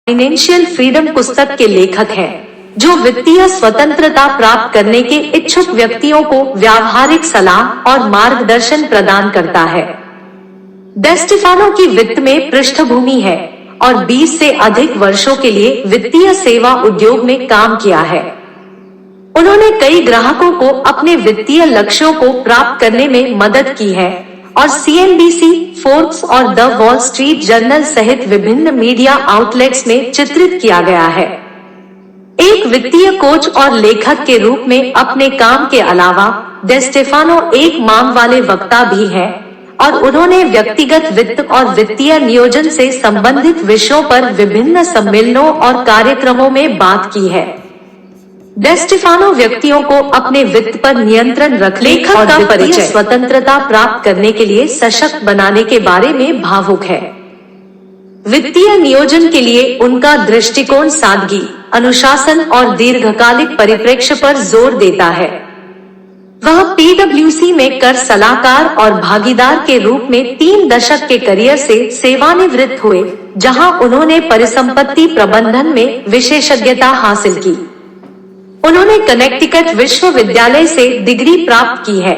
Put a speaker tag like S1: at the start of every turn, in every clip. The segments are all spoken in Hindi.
S1: फाइनेंशियल फ्रीडम पुस्तक के लेखक हैं, जो वित्तीय स्वतंत्रता प्राप्त करने के इच्छुक व्यक्तियों को व्यावहारिक सलाह और मार्गदर्शन प्रदान करता है। डेस्टिफानो की वित्त में पृष्ठभूमि है और 20 से अधिक वर्षों के लिए वित्तीय सेवा उद्योग में काम किया है। उन्होंने कई ग्राहकों को अपने वित्तीय लक्ष्यों को प्राप्त करने में मदद की है और CNBC, फोर्ब्स और द वॉल स्ट्रीट जर्नल सहित विभिन्न मीडिया आउटलेट्स में चित्रित किया गया है। एक वित्तीय कोच और लेखक के रूप में अपने काम के अलावा डेस्टेफानो एक मांग वाले वक्ता भी हैं और उन्होंने व्यक्तिगत वित्त और वित्तीय नियोजन से संबंधित विषयों पर विभिन्न सम्मेलनों और कार्यक्रमों में बात की है। डेस्टिफानो व्यक्तियों को अपने वित्त पर नियंत्रण रखने और वित्तीय स्वतंत्रता प्राप्त करने के लिए सशक्त बनाने के बारे में भावुक है। वित्तीय नियोजन के लिए उनका दृष्टिकोण सादगी, अनुशासन और दीर्घकालिक परिप्रेक्ष्य पर जोर देता है। वह PwC में कर सलाहकार और भागीदार के रूप में 3 दशक के करियर से सेवानिवृत्त हुए, जहां उन्होंने परिसंपत्ति प्रबंधन में विशेषज्ञता हासिल की। उन्होंने कनेक्टिकट विश्वविद्यालय से डिग्री प्राप्त की है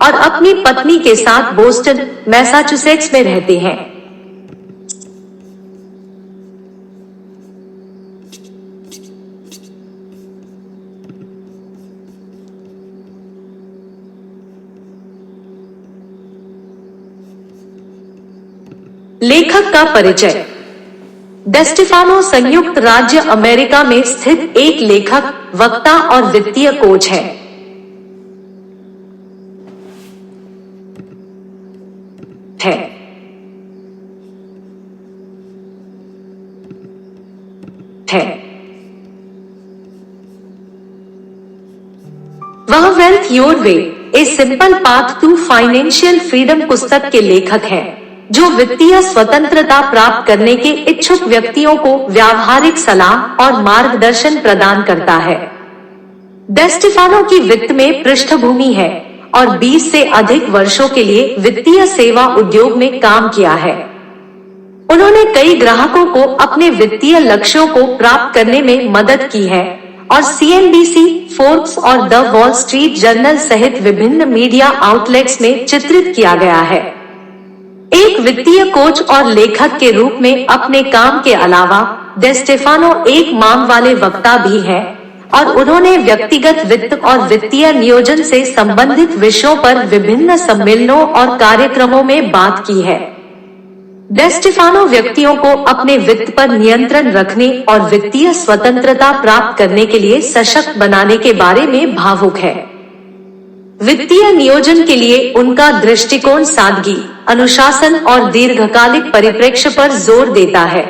S1: और अपनी पत्नी के साथ बोस्टन, मैसाचुसेट्स में रहते हैं। लेखक का परिचय। डेस्टिफानो संयुक्त राज्य अमेरिका में स्थित एक लेखक, वक्ता और वित्तीय कोच है। वह wealth your way, a simple path to financial freedom पुस्तक के लेखक हैं, जो वित्तीय स्वतंत्रता प्राप्त करने के इच्छुक व्यक्तियों को व्यावहारिक सलाह और मार्गदर्शन प्रदान करता है। डेस्टिफानो की वित्त में पृष्ठभूमि है और 20 से अधिक वर्षों के लिए वित्तीय सेवा उद्योग में काम किया है। उन्होंने कई ग्राहकों को अपने वित्तीय लक्ष्यों को प्राप्त करने में मदद की है और CNBC, फोर्ब्स और द वॉल स्ट्रीट जर्नल सहित विभिन्न मीडिया आउटलेट्स में चित्रित किया गया है। एक वित्तीय कोच और लेखक के रूप में अपने काम के अलावा डेस्टेफानो एक मांग वाले वक्ता भी है और उन्होंने व्यक्तिगत वित्त और वित्तीय नियोजन से संबंधित विषयों पर विभिन्न सम्मेलनों और कार्यक्रमों में बात की है। डेस्टिफानो व्यक्तियों को अपने वित्त पर नियंत्रण रखने और वित्तीय स्वतंत्रता प्राप्त करने के लिए सशक्त बनाने के बारे में भावुक है। वित्तीय नियोजन के लिए उनका दृष्टिकोण सादगी, अनुशासन और दीर्घकालिक परिप्रेक्ष्य पर जोर देता है।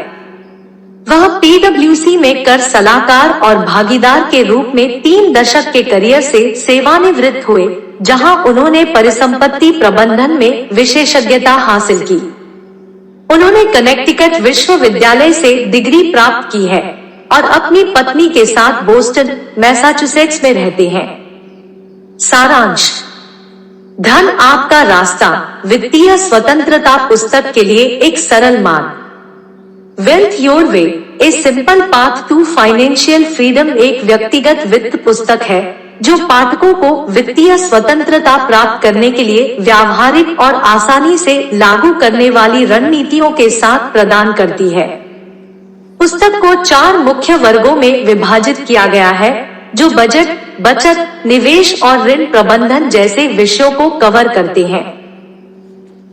S1: वह PwC में कर सलाहकार और भागीदार के रूप में 3 दशक के करियर से सेवानिवृत्त हुए, जहां उन्होंने परिसंपत्ति प्रबंधन में विशेषज्ञता हासिल की। उन्होंने कनेक्टिकट विश्वविद्यालय से डिग्री प्राप्त की है और अपनी पत्नी के साथ बोस्टन, मैसाचुसेट्स में रहते हैं। सारांश। धन आपका रास्ता, वित्तीय स्वतंत्रता पुस्तक के लिए एक सरल मार्ग। Wealth your way, a simple path to financial freedom एक व्यक्तिगत वित्त पुस्तक है जो पाठकों को वित्तीय स्वतंत्रता प्राप्त करने के लिए व्यावहारिक और आसानी से लागू करने वाली रणनीतियों के साथ प्रदान करती है। पुस्तक को 4 मुख्य वर्गों में विभाजित किया गया है, जो बजट, बचत, निवेश और ऋण प्रबंधन जैसे विषयों को कवर करते हैं।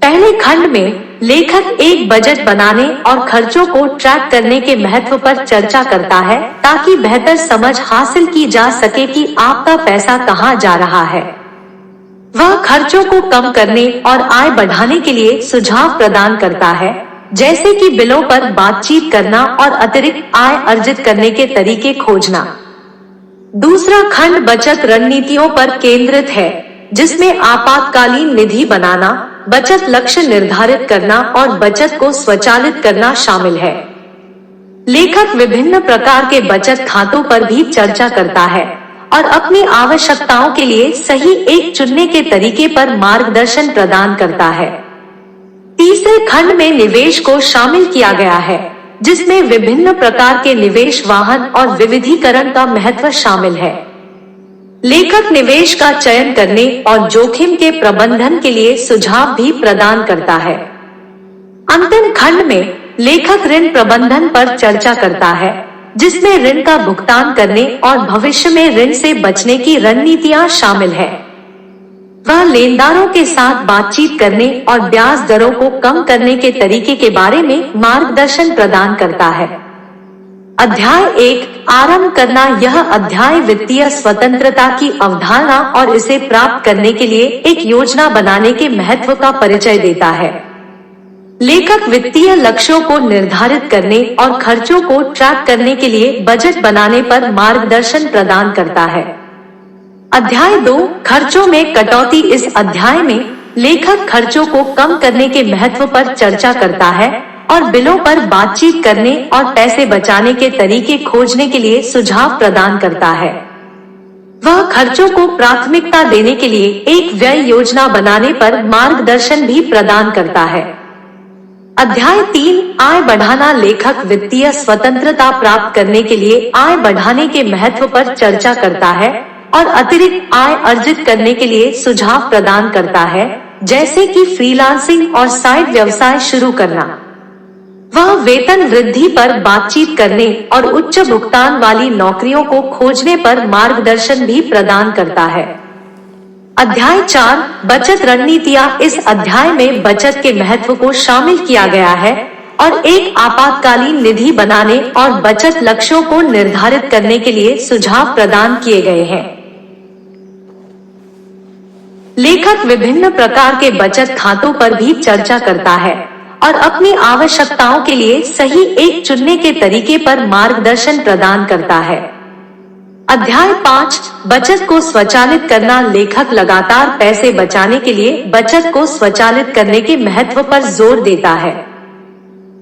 S1: पहले खंड में लेखक एक बजट बनाने और खर्चों को ट्रैक करने के महत्व पर चर्चा करता है, ताकि बेहतर समझ हासिल की जा सके कि आपका पैसा कहां जा रहा है। वह खर्चों को कम करने और आय बढ़ाने के लिए सुझाव प्रदान करता है, जैसे कि बिलों पर बातचीत करना और अतिरिक्त आय अर्जित करने के तरीके खोजना। दूसरा खंड बचत रणनीतियों पर केंद्रित है, जिसमें आपातकालीन निधि बनाना, बचत लक्ष्य निर्धारित करना और बचत को स्वचालित करना शामिल है। लेखक विभिन्न प्रकार के बचत खातों पर भी चर्चा करता है और अपनी आवश्यकताओं के लिए सही एक चुनने के तरीके पर मार्गदर्शन प्रदान करता है। तीसरे खंड में निवेश को शामिल किया गया है, जिसमें विभिन्न प्रकार के निवेश वाहन और विविधीकरण का महत्व शामिल है। लेखक निवेश का चयन करने और जोखिम के प्रबंधन के लिए सुझाव भी प्रदान करता है। अंतिम खंड में लेखक ऋण प्रबंधन पर चर्चा करता है, जिसमें ऋण का भुगतान करने और भविष्य में ऋण से बचने की रणनीतियां शामिल है। वह लेनदारों के साथ बातचीत करने और ब्याज दरों को कम करने के तरीके के बारे में मार्गदर्शन प्रदान करता है। अध्याय 1 आरंभ करना। यह अध्याय वित्तीय स्वतंत्रता की अवधारणा और इसे प्राप्त करने के लिए एक योजना बनाने के महत्व का परिचय देता है। लेखक वित्तीय लक्ष्यों को निर्धारित करने और खर्चों को ट्रैक करने के लिए बजट बनाने पर मार्गदर्शन प्रदान करता है। अध्याय 2 खर्चों में कटौती। इस अध्याय में लेखक खर्चों को कम करने के महत्व पर चर्चा करता है और बिलों पर बातचीत करने और पैसे बचाने के तरीके खोजने के लिए सुझाव प्रदान करता है। वह खर्चों को प्राथमिकता देने के लिए एक व्यय योजना बनाने पर मार्गदर्शन भी प्रदान करता है। अध्याय 3 आय बढ़ाना। लेखक वित्तीय स्वतंत्रता प्राप्त करने के लिए आय बढ़ाने के महत्व पर चर्चा करता है और अतिरिक्त आय अर्जित करने के लिए सुझाव प्रदान करता है, जैसे कि फ्रीलांसिंग और साइड व्यवसाय शुरू करना। वह वेतन वृद्धि पर बातचीत करने और उच्च भुगतान वाली नौकरियों को खोजने पर मार्गदर्शन भी प्रदान करता है। अध्याय 4 बचत रणनीतियां। इस अध्याय में बचत के महत्व को शामिल किया गया है और एक आपातकालीन निधि बनाने और बचत लक्ष्यों को निर्धारित करने के लिए सुझाव प्रदान किए गए हैं। लेखक विभिन्न प्रकार के बचत खातों पर भी चर्चा करता है और अपनी आवश्यकताओं के लिए सही एक चुनने के तरीके पर मार्गदर्शन प्रदान करता है। अध्याय 5 बचत को स्वचालित करना। लेखक लगातार पैसे बचाने के लिए बचत को स्वचालित करने के महत्व पर जोर देता है।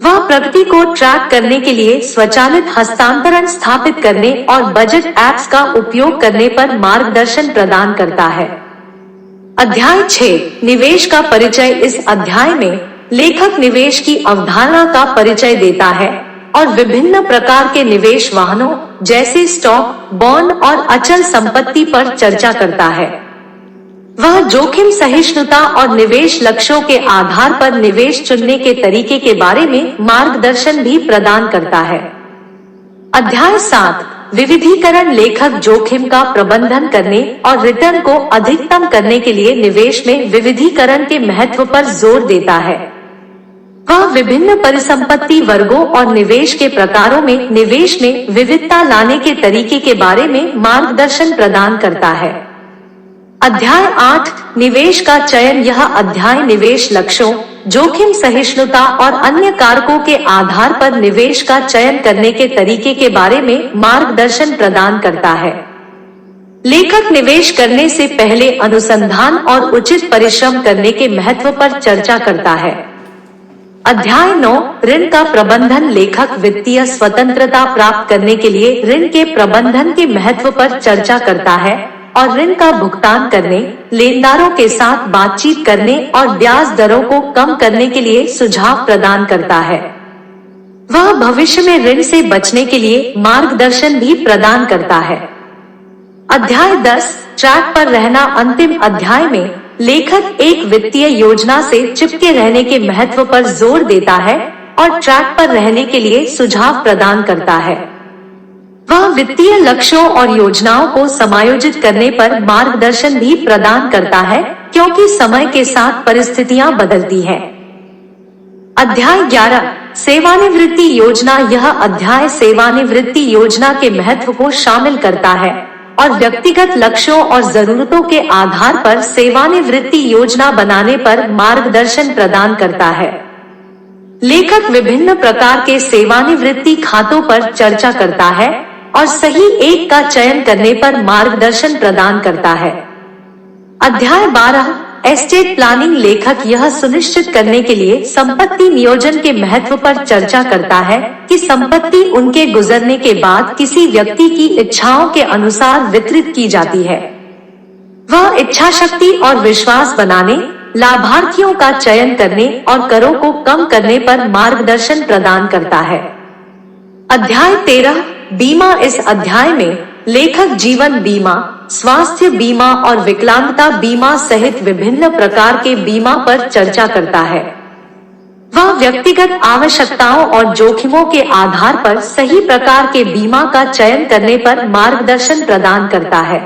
S1: वह प्रगति को ट्रैक करने के लिए स्वचालित हस्तांतरण स्थापित करने और बजट ऐप्स का उपयोग करने पर मार्गदर्शन प्रदान करता है। अध्याय 6 निवेश का परिचय। इस अध्याय में लेखक निवेश की अवधारणा का परिचय देता है और विभिन्न प्रकार के निवेश वाहनों जैसे स्टॉक, बॉन्ड और अचल संपत्ति पर चर्चा करता है। वह जोखिम सहिष्णुता और निवेश लक्ष्यों के आधार पर निवेश चुनने के तरीके के बारे में मार्गदर्शन भी प्रदान करता है। अध्याय 7 विविधीकरण। लेखक जोखिम का प्रबंधन करने और रिटर्न को अधिकतम करने के लिए निवेश में विविधीकरण के महत्व पर जोर देता है। वह विभिन्न परिसंपत्ति वर्गों और निवेश के प्रकारों में निवेश में विविधता लाने के तरीके के बारे में मार्गदर्शन प्रदान करता है। अध्याय 8 निवेश का चयन। यह अध्याय निवेश लक्ष्यों, जोखिम सहिष्णुता और अन्य कारकों के आधार पर निवेश का चयन करने के तरीके के बारे में मार्गदर्शन प्रदान करता है। लेखक निवेश करने से पहले अनुसंधान और उचित परिश्रम करने के महत्व पर चर्चा करता है। अध्याय 9 ऋण का प्रबंधन। लेखक वित्तीय स्वतंत्रता प्राप्त करने के लिए ऋण के प्रबंधन के महत्व पर चर्चा करता है और ऋण का भुगतान करने, लेनदारों के साथ बातचीत करने और ब्याज दरों को कम करने के लिए सुझाव प्रदान करता है। वह भविष्य में ऋण से बचने के लिए मार्गदर्शन भी प्रदान करता है। अध्याय 10 ट्रैक पर रहना। अंतिम अध्याय में लेखक एक वित्तीय योजना से चिपके रहने के महत्व पर जोर देता है और ट्रैक पर रहने के लिए सुझाव प्रदान करता है। वह वित्तीय लक्ष्यों और योजनाओं को समायोजित करने पर मार्गदर्शन भी प्रदान करता है, क्योंकि समय के साथ परिस्थितियां बदलती हैं। अध्याय 11 सेवानिवृत्ति योजना। यह अध्याय सेवानिवृत्ति योजना के महत्व को शामिल करता है और व्यक्तिगत लक्ष्यों और जरूरतों के आधार पर सेवानिवृत्ति योजना बनाने पर मार्गदर्शन प्रदान करता है। लेखक विभिन्न प्रकार के सेवानिवृत्ति खातों पर चर्चा करता है और सही एक का चयन करने पर मार्गदर्शन प्रदान करता है। अध्याय 12 एस्टेट प्लानिंग। लेखक यह सुनिश्चित करने के लिए संपत्ति नियोजन के महत्व पर चर्चा करता है कि संपत्ति उनके गुजरने के बाद किसी व्यक्ति की इच्छाओं के अनुसार वितरित की जाती है। वह इच्छा शक्ति और विश्वास बनाने, लाभार्थियों का चयन करने और करों को कम करने पर मार्गदर्शन प्रदान करता है। अध्याय 13 बीमा। इस अध्याय में लेखक जीवन बीमा, स्वास्थ्य बीमा और विकलांगता बीमा सहित विभिन्न प्रकार के बीमा पर चर्चा करता है। वह व्यक्तिगत आवश्यकताओं और जोखिमों के आधार पर सही प्रकार के बीमा का चयन करने पर मार्गदर्शन प्रदान करता है।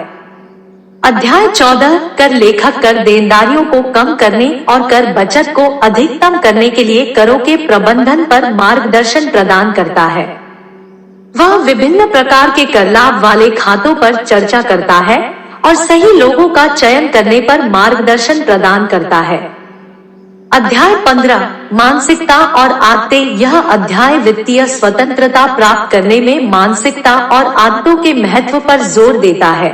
S1: अध्याय 14 कर। लेखक कर देनदारियों को कम करने और कर बचत को अधिकतम करने के लिए करों के प्रबंधन पर मार्गदर्शन प्रदान करता है। वह विभिन्न प्रकार के कर लाभ वाले खातों पर चर्चा करता है और सही लोगों का चयन करने पर मार्गदर्शन प्रदान करता है। अध्याय 15 मानसिकता और आदतें। यह अध्याय वित्तीय स्वतंत्रता प्राप्त करने में मानसिकता और आदतों के महत्व पर जोर देता है।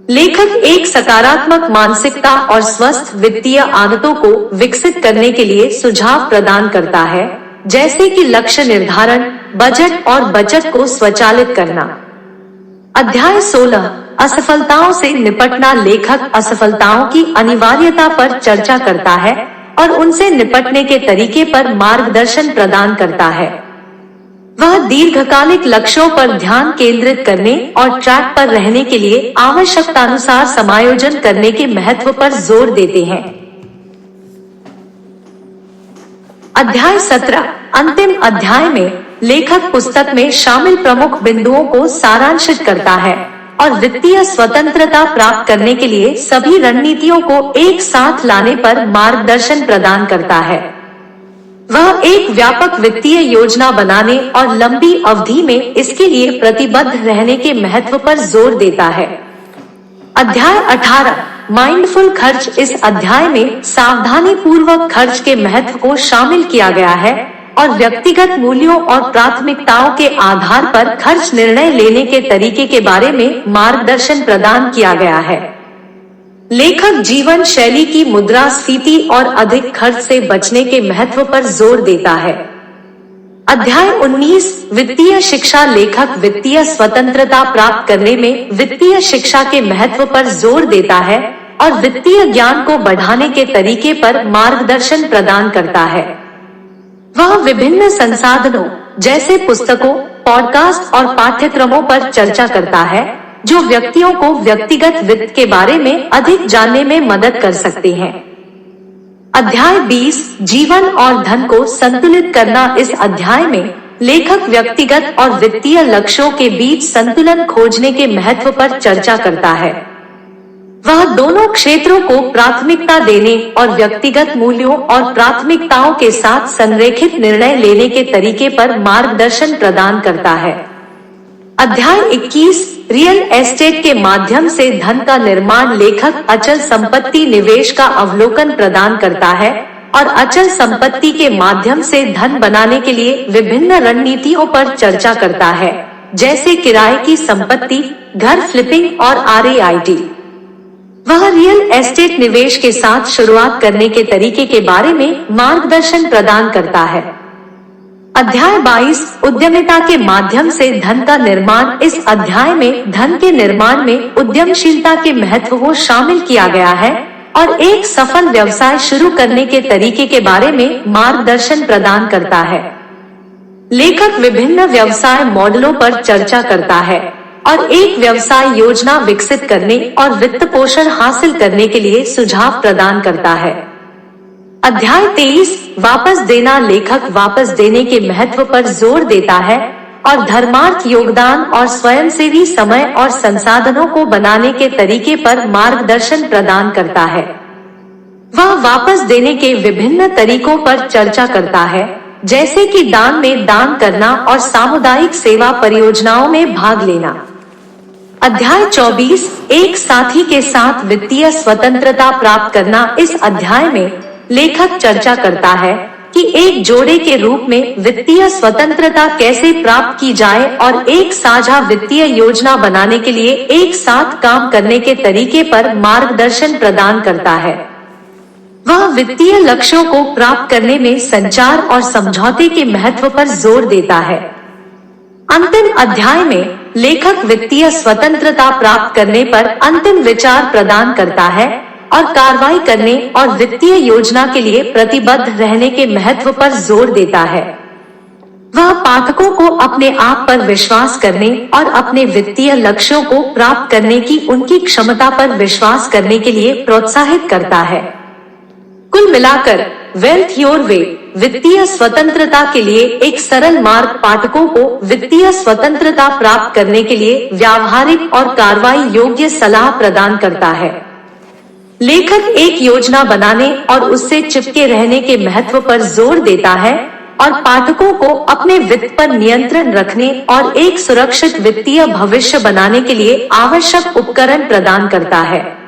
S1: लेखक एक सकारात्मक मानसिकता और स्वस्थ वित्तीय आदतों को विकसित करने के लिए सुझाव प्रदान करता है, जैसे कि लक्ष्य निर्धारण, बजट और बचत को स्वचालित करना। अध्याय 16 असफलताओं से निपटना। लेखक असफलताओं की अनिवार्यता पर चर्चा करता है और उनसे निपटने के तरीके पर मार्गदर्शन प्रदान करता है। वह दीर्घकालिक लक्ष्यों पर ध्यान केंद्रित करने और ट्रैक पर रहने के लिए आवश्यकतानुसार समायोजन करने के महत्व पर जोर देते हैं। अध्याय 17 अंतिम अध्याय में लेखक पुस्तक में शामिल प्रमुख बिंदुओं को सारांशित करता है और वित्तीय स्वतंत्रता प्राप्त करने के लिए सभी रणनीतियों को एक साथ लाने पर मार्गदर्शन प्रदान करता है। वह एक व्यापक वित्तीय योजना बनाने और लंबी अवधि में इसके लिए प्रतिबद्ध रहने के महत्व पर जोर देता है। अध्याय 18 माइंडफुल खर्च। इस अध्याय में सावधानी पूर्वक खर्च के महत्व को शामिल किया गया है और व्यक्तिगत मूल्यों और प्राथमिकताओं के आधार पर खर्च निर्णय लेने के तरीके के बारे में मार्गदर्शन प्रदान किया गया है। लेखक जीवन शैली की मुद्रास्फीति और अधिक खर्च से बचने के महत्व पर जोर देता है। अध्याय 19 वित्तीय शिक्षा। लेखक वित्तीय स्वतंत्रता प्राप्त करने में वित्तीय शिक्षा के महत्व पर जोर देता है और वित्तीय ज्ञान को बढ़ाने के तरीके पर मार्गदर्शन प्रदान करता है। वह विभिन्न संसाधनों जैसे पुस्तकों, पॉडकास्ट और पाठ्यक्रमों पर चर्चा करता है जो व्यक्तियों को व्यक्तिगत वित्त के बारे में अधिक जानने में मदद कर सकते हैं। अध्याय 20 जीवन और धन को संतुलित करना। इस अध्याय में लेखक व्यक्तिगत और वित्तीय लक्ष्यों के बीच संतुलन खोजने के महत्व पर चर्चा करता है। वह दोनों क्षेत्रों को प्राथमिकता देने और व्यक्तिगत मूल्यों और प्राथमिकताओं के साथ संरेखित निर्णय लेने के तरीके पर मार्गदर्शन प्रदान करता है। अध्याय 21 रियल एस्टेट के माध्यम से धन का निर्माण। लेखक अचल संपत्ति निवेश का अवलोकन प्रदान करता है और अचल संपत्ति के माध्यम से धन बनाने के लिए विभिन्न रणनीतियों पर चर्चा करता है, जैसे किराए की संपत्ति, घर फ्लिपिंग और REIT। वह रियल एस्टेट निवेश के साथ शुरुआत करने के तरीके के बारे में मार्गदर्शन प्रदान करता है। अध्याय 22 उद्यमिता के माध्यम से धन का निर्माण। इस अध्याय में धन के निर्माण में उद्यमशीलता के महत्व को शामिल किया गया है और एक सफल व्यवसाय शुरू करने के तरीके के बारे में मार्गदर्शन प्रदान करता है। लेखक विभिन्न व्यवसाय मॉडलों पर चर्चा करता है और एक व्यवसाय योजना विकसित करने और वित्त पोषण हासिल करने के लिए सुझाव प्रदान करता है। अध्याय 23 वापस देना। लेखक वापस देने के महत्व पर जोर देता है और धर्मार्थ योगदान और स्वयंसेवी समय और संसाधनों को बनाने के तरीके पर मार्गदर्शन प्रदान करता है। वह वापस देने के विभिन्न तरीकों पर चर्चा करता है, जैसे कि दान में दान करना और सामुदायिक सेवा परियोजनाओं में भाग लेना। अध्याय 24 एक साथी के साथ वित्तीय स्वतंत्रता प्राप्त करना। इस अध्याय में लेखक चर्चा करता है कि एक जोड़े के रूप में वित्तीय स्वतंत्रता कैसे प्राप्त की जाए और एक साझा वित्तीय योजना बनाने के लिए एक साथ काम करने के तरीके पर मार्गदर्शन प्रदान करता है। वह वित्तीय लक्ष्यों को प्राप्त करने में संचार और समझौते के महत्व पर जोर देता है। अंतिम अध्याय में लेखक वित्तीय स्वतंत्रता प्राप्त करने पर अंतिम विचार प्रदान करता है और कार्रवाई करने और वित्तीय योजना के लिए प्रतिबद्ध रहने के महत्व पर जोर देता है। वह पाठकों को अपने आप पर विश्वास करने और अपने वित्तीय लक्ष्यों को प्राप्त करने की उनकी क्षमता पर विश्वास करने के लिए प्रोत्साहित करता है। कुल मिलाकर वेल्थ योर वे वित्तीय स्वतंत्रता के लिए एक सरल मार्ग पाठकों को वित्तीय स्वतंत्रता प्राप्त करने के लिए व्यावहारिक और कार्रवाई योग्य सलाह प्रदान करता है। लेखक एक योजना बनाने और उससे चिपके रहने के महत्व पर जोर देता है और पाठकों को अपने वित्त पर नियंत्रण रखने और एक सुरक्षित वित्तीय भविष्य बनाने के लिए आवश्यक उपकरण प्रदान करता है।